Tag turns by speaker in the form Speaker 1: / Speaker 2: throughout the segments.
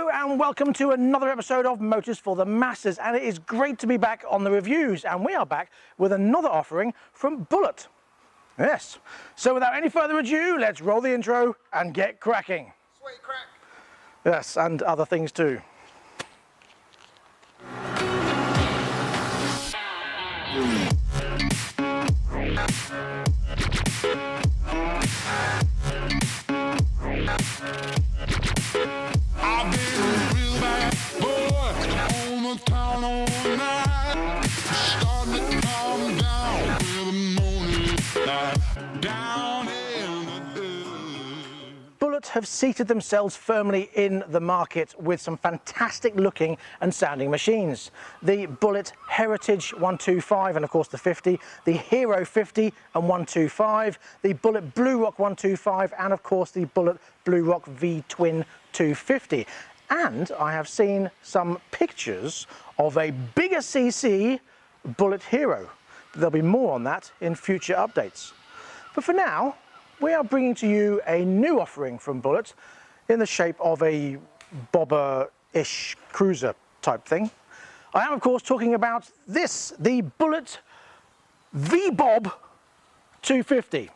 Speaker 1: Hello and welcome to another episode of Motors for the Masses, and it is great to be back on the reviews, and we are back with another offering from Bullit. Yes, so without any further ado, let's roll the intro and get cracking.
Speaker 2: Sweet crack.
Speaker 1: Yes, and other things too. Bullit have seated themselves firmly in the market with some fantastic looking and sounding machines. The Bullit Heritage 125 and of course the 50, the Hero 50 and 125, the Bullit Blue Rock 125 and of course the Bullit Blue Rock V-Twin 250. And I have seen some pictures of a bigger CC Bullit Hero. There'll be more on that in future updates. But for now, we are bringing to you a new offering from Bullit in the shape of a bobber-ish cruiser type thing. I am of course talking about this, the Bullit V-Bob 250.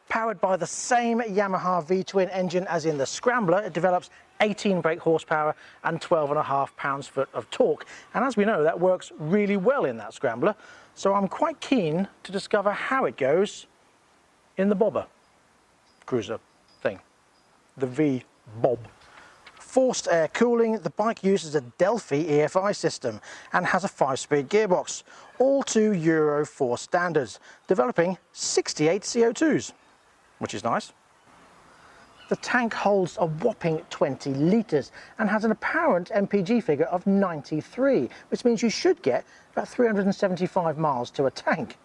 Speaker 1: Powered by the same Yamaha V-Twin engine as in the Scrambler, it develops 18 brake horsepower and 12.5 pounds-foot of torque. And as we know, that works really well in that Scrambler. So I'm quite keen to discover how it goes in the bobber cruiser thing, the V-Bob. Forced air cooling, the bike uses a Delphi EFI system and has a 5-speed gearbox, all to Euro 4 standards, developing 68 CO2s. Which is nice. The tank holds a whopping 20 litres and has an apparent MPG figure of 93, which means you should get about 375 miles to a tank.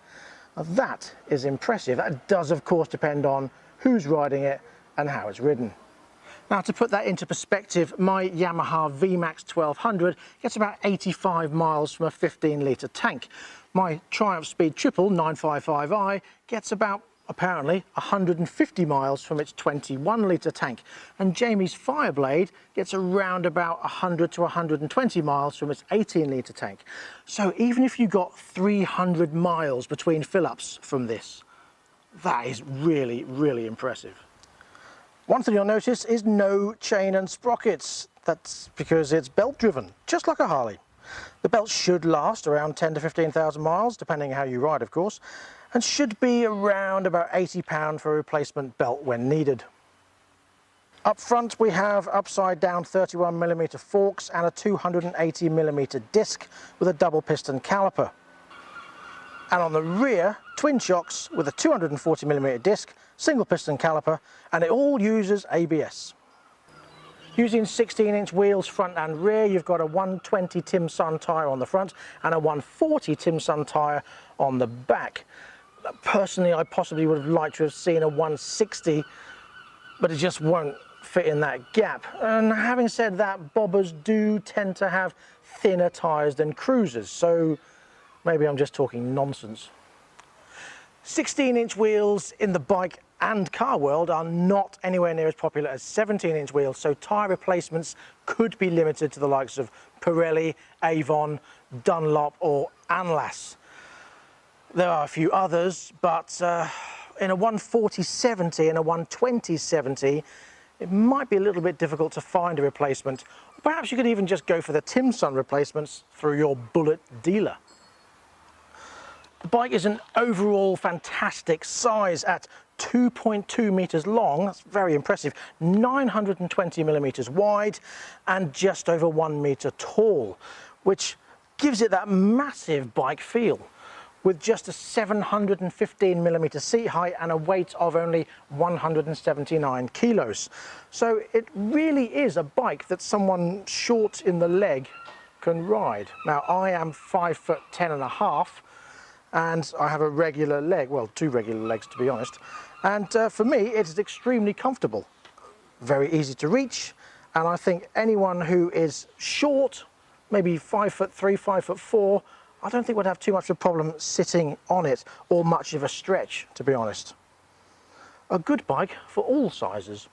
Speaker 1: Now that is impressive. That does of course depend on who's riding it and how it's ridden. Now to put that into perspective, my Yamaha VMAX 1200 gets about 85 miles from a 15 litre tank. My Triumph Speed Triple 955i gets about apparently 150 miles from its 21 litre tank, and Jamie's Fireblade gets around about 100 to 120 miles from its 18 litre tank. So even if you got 300 miles between fill-ups from this, that is really, really impressive. One thing you'll notice is no chain and sprockets. That's because it's belt driven, just like a Harley. The belt should last around 10 to 15,000 miles, depending how you ride of course, and should be around about £80 for a replacement belt when needed. Up front we have upside down 31mm forks and a 280mm disc with a double piston caliper. And on the rear, twin shocks with a 240mm disc, single piston caliper, and it all uses ABS. Using 16-inch wheels front and rear, you've got a 120 Tim Sun tyre on the front and a 140 Tim Sun tyre on the back. Personally, I possibly would have liked to have seen a 160, but it just won't fit in that gap. And having said that, bobbers do tend to have thinner tyres than cruisers, so maybe I'm just talking nonsense. 16-inch wheels in the bike and car world are not anywhere near as popular as 17-inch wheels, so tyre replacements could be limited to the likes of Pirelli, Avon, Dunlop or Anlas. There are a few others, but in a 140/70 and a 120/70, it might be a little bit difficult to find a replacement. Perhaps you could even just go for the Timson replacements through your Bullit dealer. The bike is an overall fantastic size at 2.2 meters long, that's very impressive, 920 millimeters wide and just over 1 meter tall, which gives it that massive bike feel with just a 715 millimeter seat height and a weight of only 179 kilos. So it really is a bike that someone short in the leg can ride. Now I am 5'10.5" and I have a regular leg, well, 2 regular legs to be honest, and for me it is extremely comfortable, very easy to reach, and I think anyone who is short, maybe 5'3", 5'4", I don't think would have too much of a problem sitting on it or much of a stretch, to be honest. A good bike for all sizes.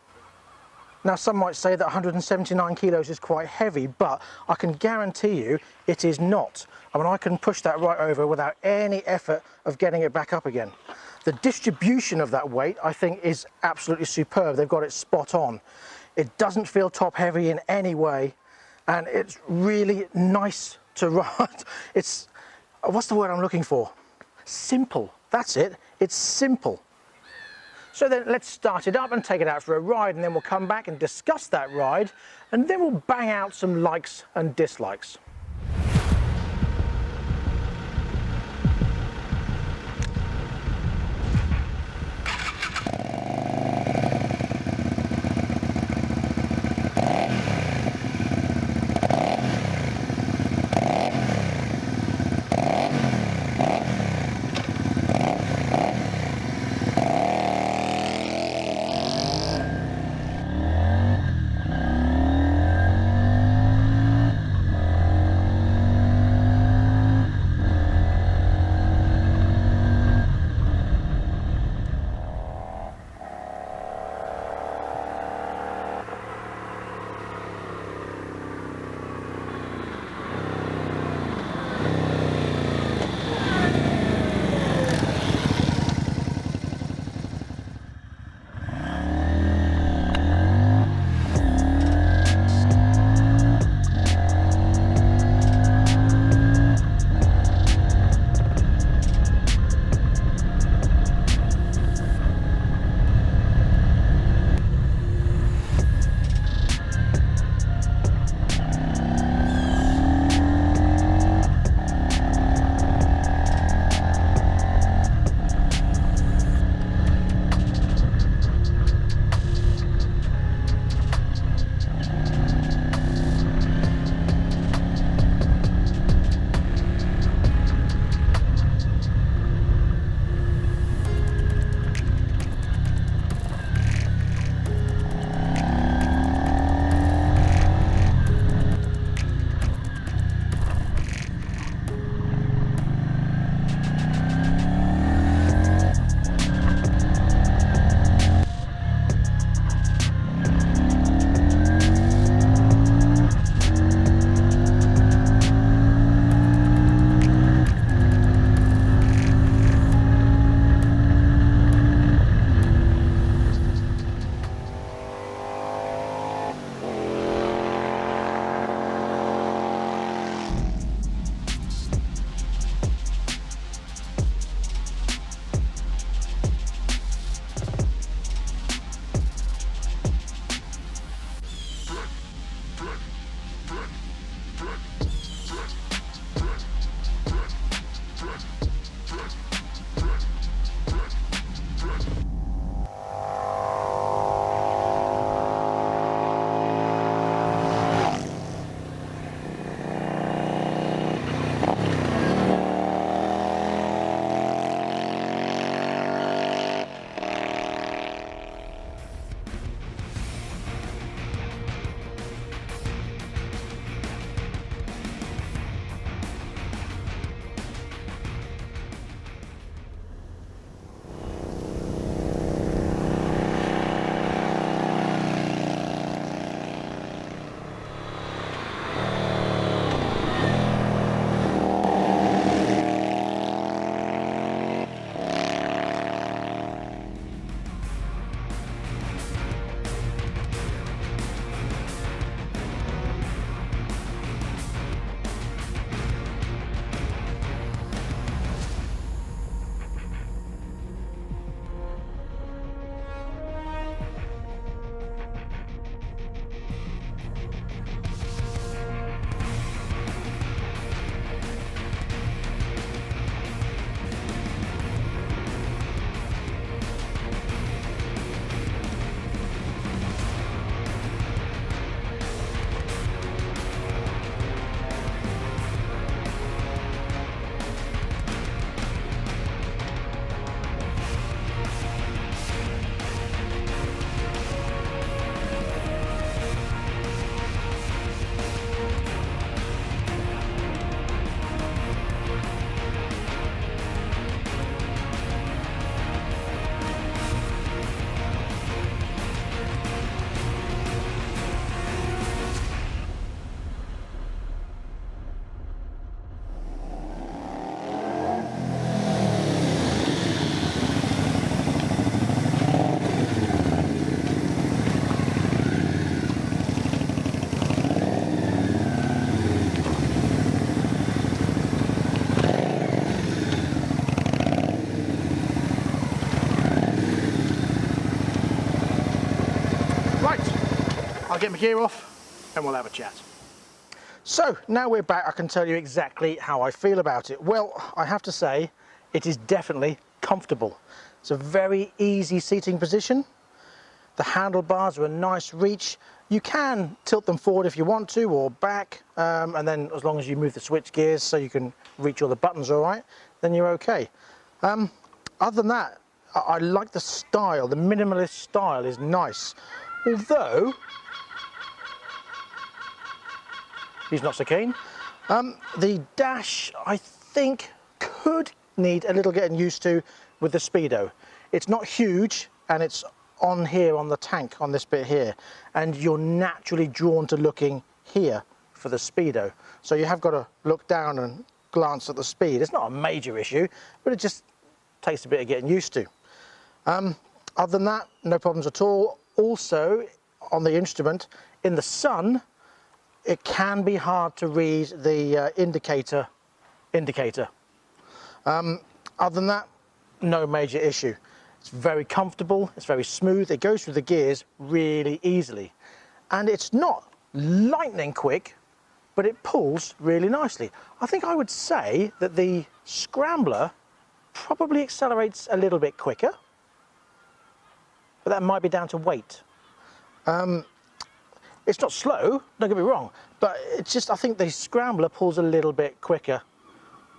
Speaker 1: Now some might say that 179 kilos is quite heavy, but I can guarantee you it is not. I mean, I can push that right over without any effort of getting it back up again. The distribution of that weight I think is absolutely superb. They've got it spot on. It doesn't feel top heavy in any way and it's really nice to ride. It's, what's the word I'm looking for? Simple, that's it, it's simple. So then let's start it up and take it out for a ride, and then we'll come back and discuss that ride, and then we'll bang out some likes and dislikes. I'll get my gear off and we'll have a chat. So now we're back, I can tell you exactly how I feel about it. Well, I have to say it is definitely comfortable. It's a very easy seating position. The handlebars are a nice reach. You can tilt them forward if you want to, or back, and then as long as you move the switch gears so you can reach all the buttons all right, then you're okay. Other than that, I like the style. The minimalist style is nice. Although, he's not so keen. The dash, I think, could need a little getting used to with the speedo. It's not huge, and it's on here on the tank, on this bit here, and you're naturally drawn to looking here for the speedo. So you have got to look down and glance at the speed. It's not a major issue, but it just takes a bit of getting used to. Other than that, no problems at all. Also, on the instrument, in the sun, it can be hard to read the indicator. Other than that, no major issue. It's very comfortable, it's very smooth, it goes through the gears really easily. And it's not lightning quick, but it pulls really nicely. I think I would say that the Scrambler probably accelerates a little bit quicker, but that might be down to weight. It's not slow, don't get me wrong, but it's just, I think the Scrambler pulls a little bit quicker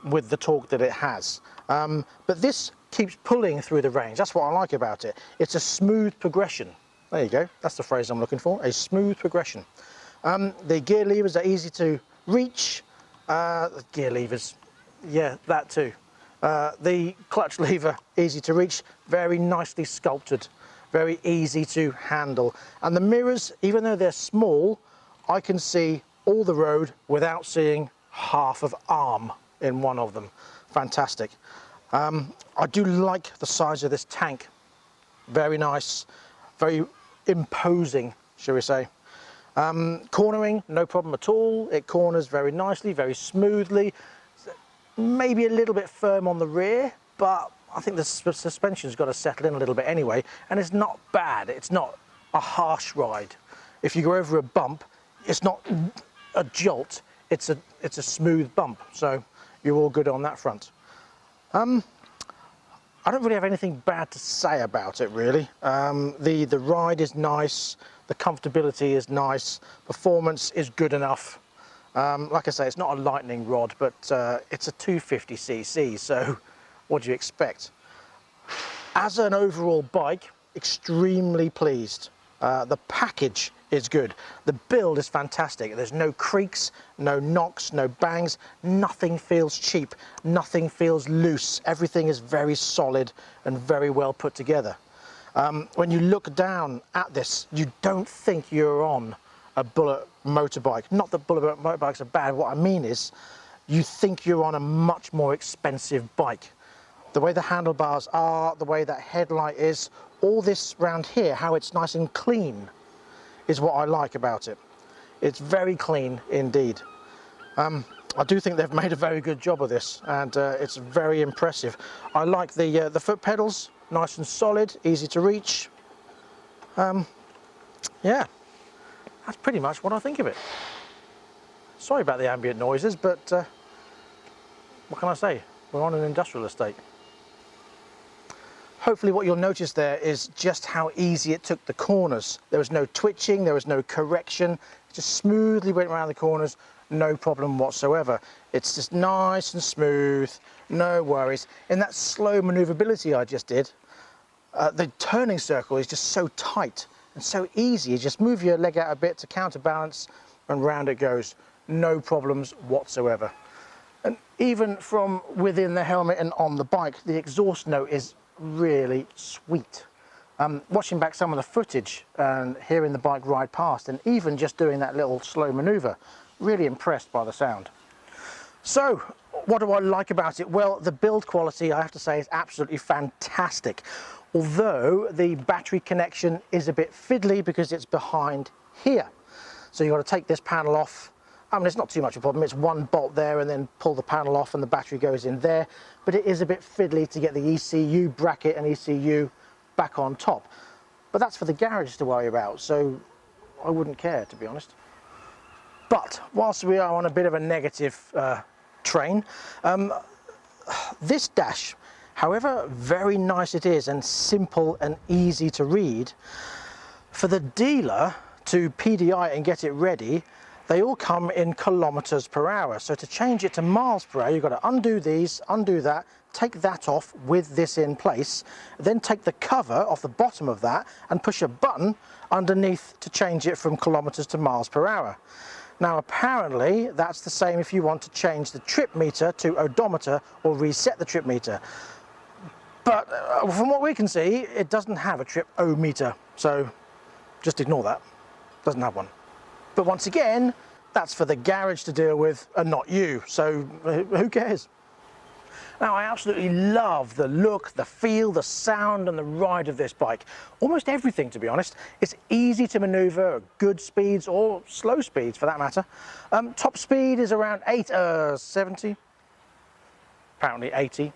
Speaker 1: with the torque that it has. But this keeps pulling through the range. That's what I like about it. It's a smooth progression. There you go, that's the phrase I'm looking for, a smooth progression. The gear levers are easy to reach. The gear levers, yeah, that too. The clutch lever, easy to reach, very nicely sculpted, very easy to handle. And the mirrors, even though they're small, I can see all the road without seeing half of arm in one of them. Fantastic. I do like the size of this tank. Very nice, very imposing, shall we say. Cornering, no problem at all. It corners very nicely, very smoothly. Maybe a little bit firm on the rear, but I think the suspension's got to settle in a little bit anyway, and it's not bad. It's not a harsh ride. If you go over a bump, it's not a jolt, it's a smooth bump, so you're all good on that front. I don't really have anything bad to say about it, really. The ride is nice, the comfortability is nice, performance is good enough. Like I say, it's not a lightning rod, but it's a 250cc, so what do you expect? As an overall bike, extremely pleased. The package is good. The build is fantastic. There's no creaks, no knocks, no bangs. Nothing feels cheap. Nothing feels loose. Everything is very solid and very well put together. When you look down at this, you don't think you're on a Bullit motorbike. Not that Bullit motorbikes are bad. What I mean is, you think you're on a much more expensive bike. The way the handlebars are, the way that headlight is, all this round here, how it's nice and clean, is what I like about it. It's very clean indeed. I do think they've made a very good job of this, and it's very impressive. I like the foot pedals, nice and solid, easy to reach. Yeah, that's pretty much what I think of it. Sorry about the ambient noises, but what can I say? We're on an industrial estate. Hopefully what you'll notice there is just how easy it took the corners. There was no twitching, there was no correction. It just smoothly went around the corners, no problem whatsoever. It's just nice and smooth, no worries. In that slow maneuverability I just did, the turning circle is just so tight and so easy. You just move your leg out a bit to counterbalance and round it goes. No problems whatsoever. And even from within the helmet and on the bike, the exhaust note is really sweet. Watching back some of the footage and hearing the bike ride past, and even just doing that little slow maneuver, really impressed by the sound. So what do I like about it? Well, the build quality, I have to say, is absolutely fantastic. Although the battery connection is a bit fiddly because it's behind here. So you've got to take this panel off. I mean, it's not too much of a problem. It's one bolt there and then pull the panel off and the battery goes in there. But it is a bit fiddly to get the ECU bracket and ECU back on top. But that's for the garage to worry about. So I wouldn't care, to be honest. But whilst we are on a bit of a negative train, this dash, however very nice it is and simple and easy to read, for the dealer to PDI and get it ready, they all come in kilometers per hour. So to change it to miles per hour, you've got to undo these, undo that, take that off with this in place, then take the cover off the bottom of that and push a button underneath to change it from kilometers to miles per hour. Now apparently that's the same if you want to change the trip meter to odometer or reset the trip meter. But from what we can see, it doesn't have a trip-o-meter, so just ignore that. Doesn't have one. But once again, that's for the garage to deal with and not you, so who cares? Now, I absolutely love the look, the feel, the sound and the ride of this bike. Almost everything, to be honest. It's easy to maneuver at good speeds or slow speeds for that matter. Top speed is around 70, apparently 80,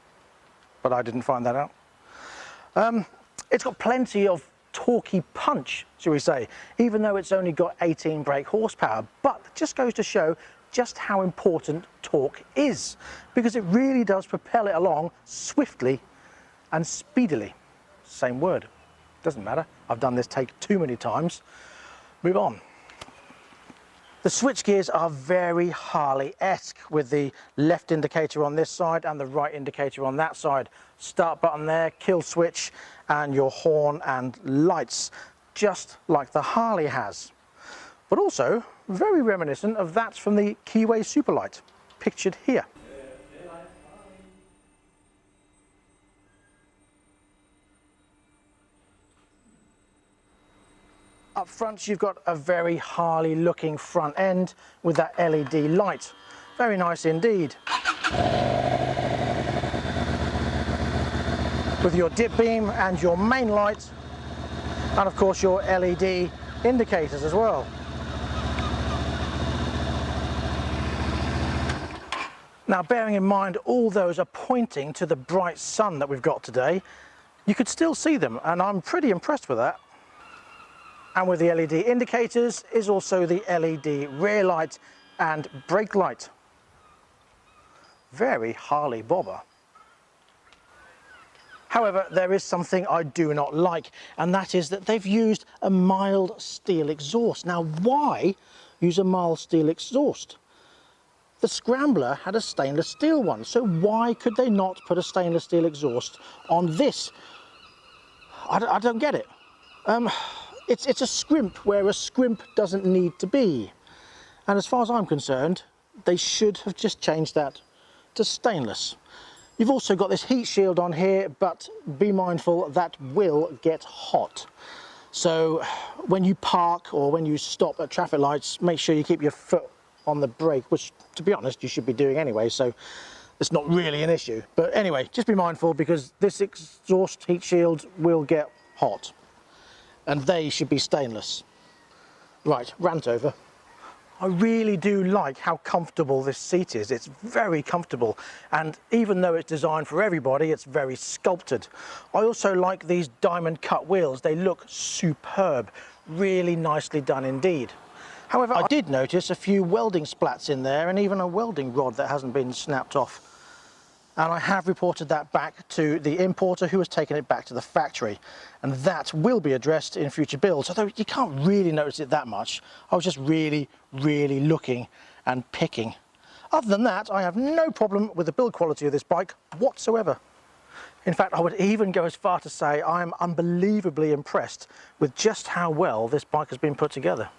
Speaker 1: but I didn't find that out. It's got plenty of torquey punch, shall we say, even though it's only got 18 brake horsepower, but it just goes to show just how important torque is, because it really does propel it along swiftly and speedily. Same word, doesn't matter. I've done this take too many times. Move on. The switch gears are very Harley-esque, with the left indicator on this side and the right indicator on that side. Start button there, kill switch, and your horn and lights, just like the Harley has. But also very reminiscent of that from the Keyway Superlight, pictured here. Up front you've got a very Harley looking front end with that LED light. Very nice indeed. With your dip beam and your main light, and of course your LED indicators as well. Now, bearing in mind all those are pointing to the bright sun that we've got today, you could still see them, and I'm pretty impressed with that. And with the LED indicators is also the LED rear light and brake light. Very Harley bobber. However, there is something I do not like, and that is that they've used a mild steel exhaust. Now, why use a mild steel exhaust? The Scrambler had a stainless steel one, so why could they not put a stainless steel exhaust on this? I don't get it. It's a scrimp where a scrimp doesn't need to be. And as far as I'm concerned, they should have just changed that to stainless. You've also got this heat shield on here, but be mindful that will get hot. So when you park or when you stop at traffic lights, make sure you keep your foot on the brake, which to be honest you should be doing anyway, so it's not really an issue. But anyway, just be mindful, because this exhaust heat shield will get hot, and they should be stainless. Right, rant over. I really do like how comfortable this seat is. It's very comfortable, and even though it's designed for everybody, it's very sculpted. I also like these diamond cut wheels. They look superb, really nicely done indeed. However, I did notice a few welding splats in there and even a welding rod that hasn't been snapped off. And I have reported that back to the importer, who has taken it back to the factory. And that will be addressed in future builds, although you can't really notice it that much. I was just really looking and picking. Other than that, I have no problem with the build quality of this bike whatsoever. In fact, I would even go as far to say I am unbelievably impressed with just how well this bike has been put together.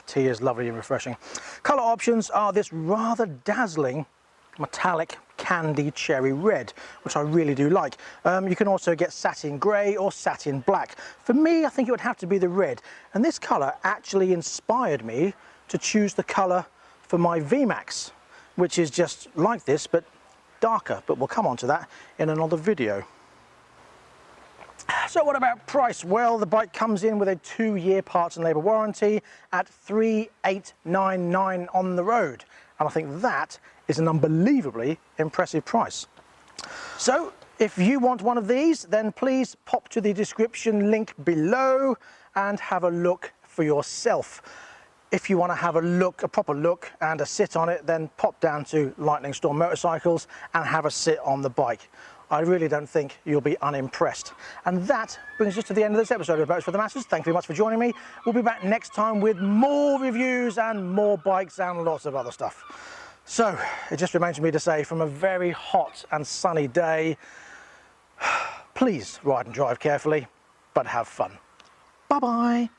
Speaker 1: Tea is lovely and refreshing. Colour options are this rather dazzling metallic candy cherry red, which I really do like. You can also get satin grey or satin black. For me, I think it would have to be the red, and this colour actually inspired me to choose the colour for my VMAX, which is just like this but darker, but we'll come on to that in another video. So what about price? Well, the bike comes in with a 2-year parts and labour warranty at $3,899 on the road, and I think that is an unbelievably impressive price. So If you want one of these, then please pop to the description link below and have a look for yourself. If you want to have a proper look and a sit on it, then pop down to Lightning Storm Motorcycles and have a sit on the bike. I really don't think you'll be unimpressed. And that brings us to the end of this episode of Boats for the Masses. Thank you very much for joining me. We'll be back next time with more reviews and more bikes and lots of other stuff. So it just remains for me to say, from a very hot and sunny day, please ride and drive carefully, but have fun. Bye-bye.